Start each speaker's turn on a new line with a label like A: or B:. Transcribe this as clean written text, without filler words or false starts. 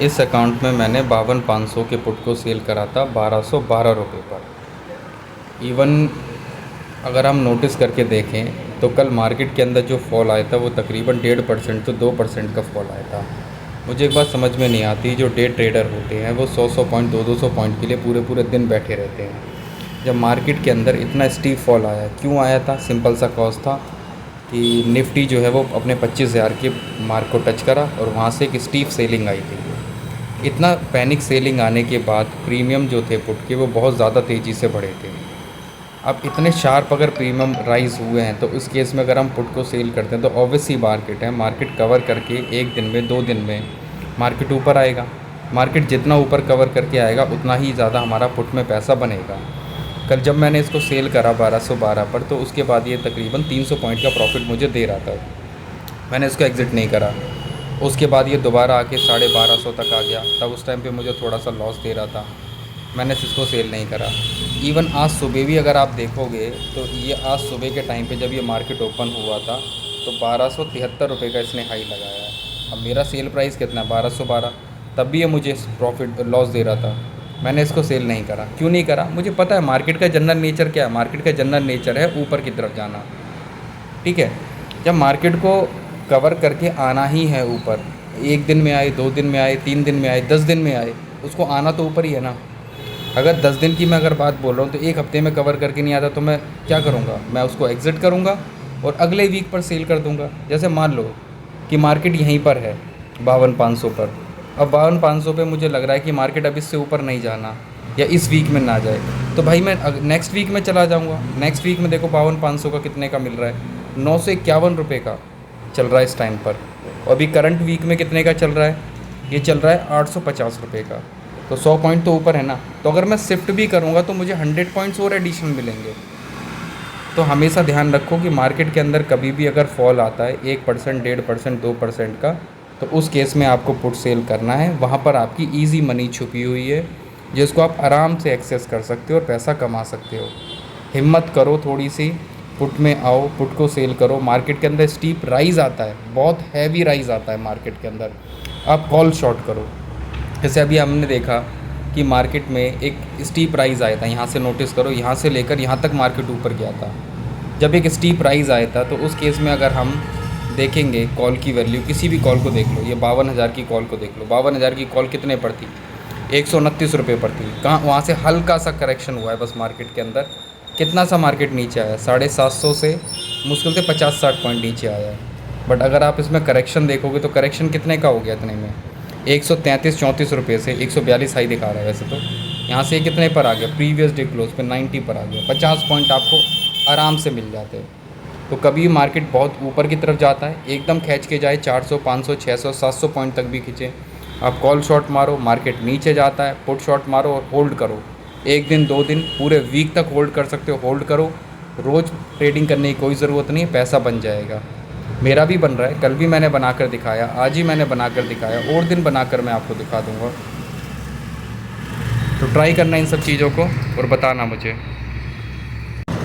A: इस अकाउंट में मैंने 52,500 के पुट को सेल करा था 1212 रुपये पर। इवन अगर हम नोटिस करके देखें तो कल मार्केट के अंदर जो फॉल आया था वो तकरीबन 1.5% तो 2% का फॉल आया था। मुझे एक बात समझ में नहीं आती, जो डे ट्रेडर होते हैं वो 100 पॉइंट 200 पॉइंट के लिए पूरे पूरे दिन बैठे रहते हैं। जब मार्केट के अंदर इतना स्टीप फॉल आया, क्यों आया था? सिंपल सा कॉज था कि निफ्टी जो है वो अपने 25,000 के मार्क को टच करा और वहाँ से एक स्टीप सेलिंग आई थी। इतना पैनिक सेलिंग आने के बाद प्रीमियम जो थे पुट के वो बहुत ज़्यादा तेज़ी से बढ़े थे। अब इतने शार्प अगर प्रीमियम राइज़ हुए हैं तो उस केस में अगर हम पुट को सेल करते हैं तो ऑब्वियस ही मार्केट है, मार्केट कवर करके एक दिन में 2 दिन में मार्केट ऊपर आएगा। मार्केट जितना ऊपर कवर करके आएगा उतना ही ज़्यादा हमारा पुट में पैसा बनेगा। कल जब मैंने इसको सेल करा 1212 पर तो उसके बाद ये तकरीबन 300 पॉइंट का प्रॉफिट मुझे दे रहा था। मैंने इसको एग्ज़िट नहीं करा। उसके बाद ये दोबारा आके 1250 तक आ गया, तब उस टाइम पे मुझे थोड़ा सा लॉस दे रहा था, मैंने इसको सेल नहीं करा। इवन आज सुबह भी अगर आप देखोगे तो ये आज सुबह के टाइम पे जब ये मार्केट ओपन हुआ था तो 1273 रुपये का इसने हाई लगाया है। अब मेरा सेल प्राइस कितना है? 1212, तब भी ये मुझे प्रॉफिट लॉस दे रहा था। मैंने इसको सेल नहीं करा। क्यों नहीं करा? मुझे पता है मार्केट का जनरल नेचर क्या है। मार्केट का जनरल नेचर है ऊपर की तरफ जाना, ठीक है। जब मार्केट को कवर करके आना ही है ऊपर, 1 दिन में आए, 2 दिन में आए, 3 दिन में आए, 10 दिन में आए, उसको आना तो ऊपर ही है ना। अगर 10 दिन की मैं अगर बात बोल रहा हूँ तो 1 हफ्ते में कवर करके नहीं आता तो मैं क्या करूँगा? मैं उसको एग्ज़िट करूँगा और अगले वीक पर सेल कर दूँगा। जैसे मान लो कि मार्केट यहीं पर है 52,500 पर, अब 52,500 पे मुझे लग रहा है कि मार्केट अब इससे ऊपर नहीं जाना या इस वीक में ना जाए, तो भाई मैं नेक्स्ट वीक में चला जाऊँगा। नेक्स्ट वीक में देखो 52,500 का कितने का मिल रहा है? 951 रुपये का चल रहा है इस टाइम पर। और अभी करंट वीक में कितने का चल रहा है? ये चल रहा है 850 रुपये का। तो 100 पॉइंट तो ऊपर है ना। तो अगर मैं शिफ्ट भी करूँगा तो मुझे 100 पॉइंट्स और एडिशनल मिलेंगे। तो हमेशा ध्यान रखो कि मार्केट के अंदर कभी भी अगर फॉल आता है 1%, 1.5%, 2% का, तो उस केस में आपको पुट सेल करना है। वहाँ पर आपकी ईजी मनी छुपी हुई है जिसको आप आराम से एक्सेस कर सकते हो और पैसा कमा सकते हो। हिम्मत करो थोड़ी सी, पुट में आओ, पुट को सेल करो। मार्केट के अंदर स्टीप राइज़ आता है, बहुत हैवी राइज़ आता है मार्केट के अंदर, आप कॉल शॉर्ट करो। जैसे अभी हमने देखा कि मार्केट में एक स्टीप राइज़ आया था, यहाँ से नोटिस करो, यहाँ से लेकर यहाँ तक मार्केट ऊपर गया था। जब एक स्टीप राइज़ आया था तो उस केस में अगर हम देखेंगे कॉल की वैल्यू, किसी भी कॉल को देख लो, ये 52,000 की कॉल को देख लो, 52,000 की कॉल कितने पर थी? 129 रुपये पर थी। कहाँ? वहाँ से हल्का सा करेक्शन हुआ है बस मार्केट के अंदर। कितना सा मार्केट नीचे आया? 750 से मुश्किल से 50-60 पॉइंट नीचे आया है। बट अगर आप इसमें करेक्शन देखोगे तो करेक्शन कितने का हो गया इतने में? 133-34 रुपये से 142 हाई दिखा रहा है वैसे तो। यहाँ से कितने पर आ गया? प्रीवियस डे क्लोज पे 90 पर आ गया। 50 पॉइंट आपको आराम से मिल जाते हैं। तो कभी मार्केट बहुत ऊपर की तरफ जाता है, एकदम खींच के जाए 400, 500, 600, 700 पॉइंट तक भी खींचे, आप कॉल शॉट मारो। मार्केट नीचे जाता है, पुट शॉट मारो और होल्ड करो। 1 दिन, 2 दिन, पूरे वीक तक होल्ड कर सकते हो। होल्ड करो, रोज़ ट्रेडिंग करने की कोई ज़रूरत नहीं है, पैसा बन जाएगा। मेरा भी बन रहा है, कल भी मैंने बनाकर दिखाया, आज ही मैंने बनाकर दिखाया, और दिन बनाकर मैं आपको दिखा दूँगा। तो ट्राई करना इन सब चीज़ों को और बताना मुझे।